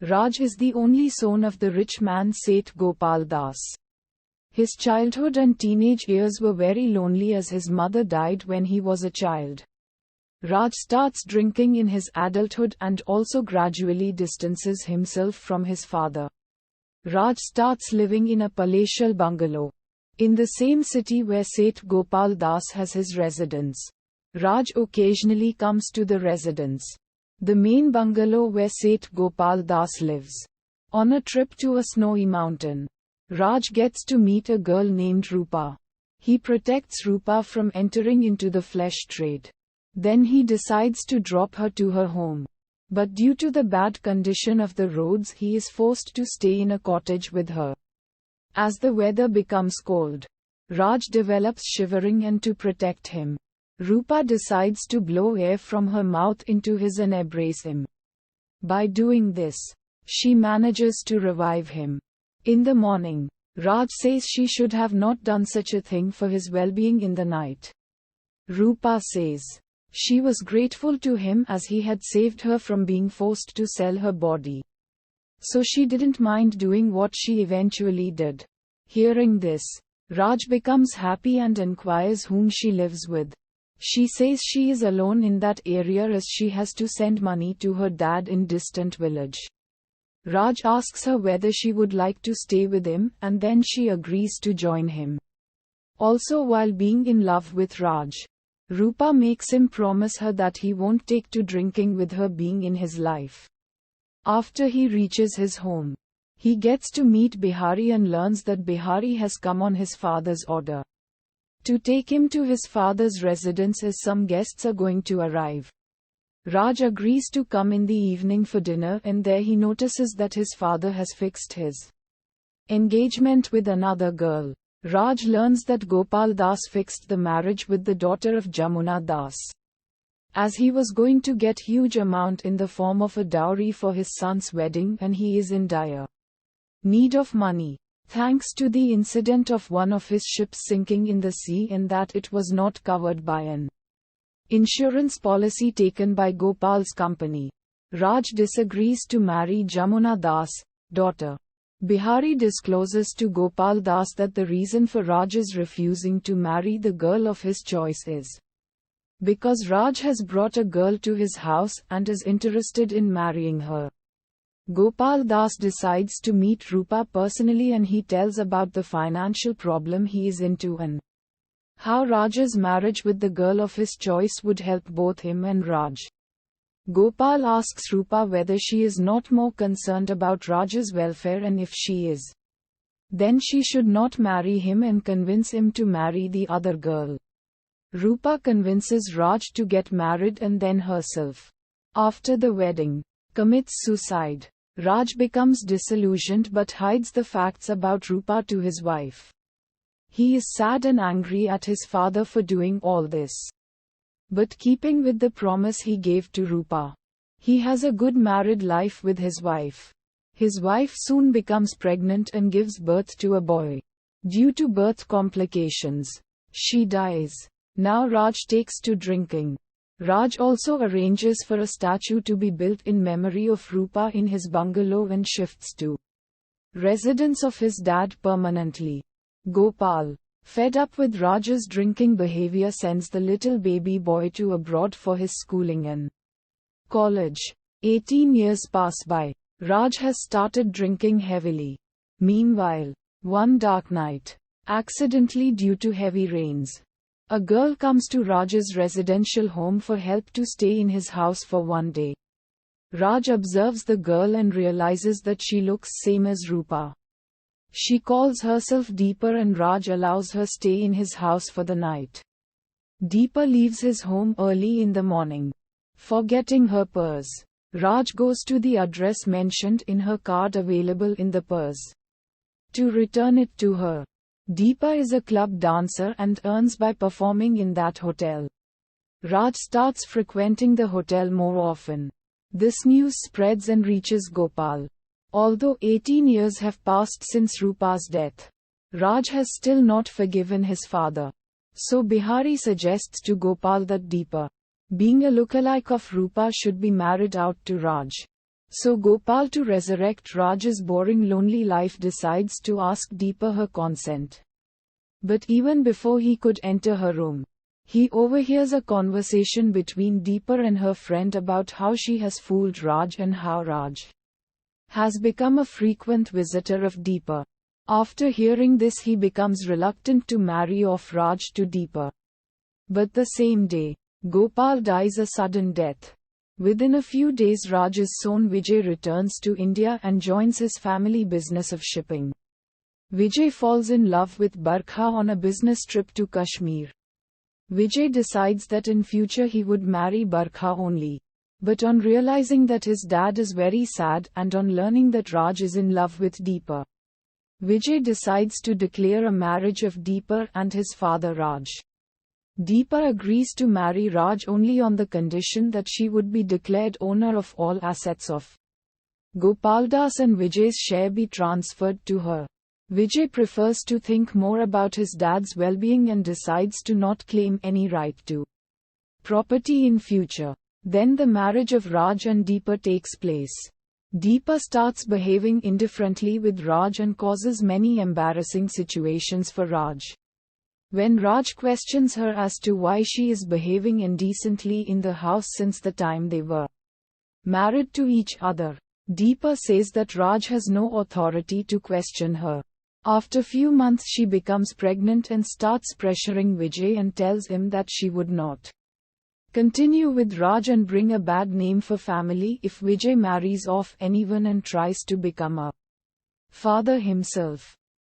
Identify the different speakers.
Speaker 1: Raj is the only son of the rich man Seth Gopal Das. His childhood and teenage years were very lonely as his mother died when he was a child. Raj starts drinking in his adulthood and also gradually distances himself from his father. Raj starts living in a palatial bungalow in the same city where Seth Gopal Das has his residence. Raj occasionally comes to the residence, the main bungalow where Seth Gopal Das lives. On a trip to a snowy mountain, Raj gets to meet a girl named Rupa. He protects Rupa from entering into the flesh trade. Then he decides to drop her to her home. But due to the bad condition of the roads, he is forced to stay in a cottage with her. As the weather becomes cold, Raj develops shivering, and to protect him, Rupa decides to blow air from her mouth into his and embrace him. By doing this, she manages to revive him. In the morning, Raj says she should have not done such a thing for his well-being in the night. Rupa says she was grateful to him as he had saved her from being forced to sell her body. So she didn't mind doing what she eventually did. Hearing this, Raj becomes happy and inquires whom she lives with. She says she is alone in that area as she has to send money to her dad in distant village. Raj asks her whether she would like to stay with him, and then she agrees to join him. Also, while being in love with Raj, Rupa makes him promise her that he won't take to drinking with her being in his life. After he reaches his home, he gets to meet Bihari and learns that Bihari has come on his father's order to take him to his father's residence as some guests are going to arrive. Raj agrees to come in the evening for dinner, and there he notices that his father has fixed his engagement with another girl. Raj learns that Gopal Das fixed the marriage with the daughter of Jamuna Das, as he was going to get huge amount in the form of a dowry for his son's wedding, and he is in dire need of money, thanks to the incident of one of his ships sinking in the sea and that it was not covered by an insurance policy taken by Gopal's company. Raj disagrees to marry Jamuna Das' daughter. Bihari discloses to Gopal Das that the reason for Raj's refusing to marry the girl of his choice is because Raj has brought a girl to his house and is interested in marrying her. Gopal Das decides to meet Rupa personally, and he tells about the financial problem he is into and how Raj's marriage with the girl of his choice would help both him and Raj. Gopal asks Rupa whether she is not more concerned about Raj's welfare, and if she is, then she should not marry him and convince him to marry the other girl. Rupa convinces Raj to get married and then herself, after the wedding, commits suicide. Raj becomes disillusioned but hides the facts about Rupa to his wife. He is sad and angry at his father for doing all this, but keeping with the promise he gave to Rupa, he has a good married life with his wife. His wife soon becomes pregnant and gives birth to a boy. Due to birth complications, she dies. Now Raj takes to drinking. Raj also arranges for a statue to be built in memory of Rupa in his bungalow and shifts to residence of his dad permanently. Gopal, fed up with Raj's drinking behavior, sends the little baby boy to abroad for his schooling and college. 18 years pass by. Raj has started drinking heavily. Meanwhile, one dark night, accidentally due to heavy rains, a girl comes to Raj's residential home for help to stay in his house for one day. Raj observes the girl and realizes that she looks same as Rupa. She calls herself Deepa and Raj allows her stay in his house for the night. Deepa leaves his home early in the morning, forgetting her purse. Raj goes to the address mentioned in her card available in the purse to return it to her. Deepa is a club dancer and earns by performing in that hotel. Raj starts frequenting the hotel more often. This news spreads and reaches Gopal. Although 18 years have passed since Rupa's death, Raj has still not forgiven his father. So Bihari suggests to Gopal that Deepa, being a lookalike of Rupa, should be married out to Raj. So Gopal, to resurrect Raj's boring lonely life, decides to ask Deepa her consent. But even before he could enter her room, he overhears a conversation between Deepa and her friend about how she has fooled Raj and how Raj has become a frequent visitor of Deepa. After hearing this, he becomes reluctant to marry off Raj to Deepa. But the same day, Gopal dies a sudden death. Within a few days, Raj's son Vijay returns to India and joins his family business of shipping. Vijay falls in love with Barkha on a business trip to Kashmir. Vijay decides that in future he would marry Barkha only. But on realizing that his dad is very sad and on learning that Raj is in love with Deepa, Vijay decides to declare a marriage of Deepa and his father Raj. Deepa agrees to marry Raj only on the condition that she would be declared owner of all assets of Gopaldas and Vijay's share be transferred to her. Vijay prefers to think more about his dad's well-being and decides to not claim any right to property in future. Then the marriage of Raj and Deepa takes place. Deepa starts behaving indifferently with Raj and causes many embarrassing situations for Raj. When Raj questions her as to why she is behaving indecently in the house since the time they were married to each other, Deepa says that Raj has no authority to question her. After few months, she becomes pregnant and starts pressuring Vijay and tells him that she would not continue with Raj and bring a bad name for family if Vijay marries off anyone and tries to become a father himself.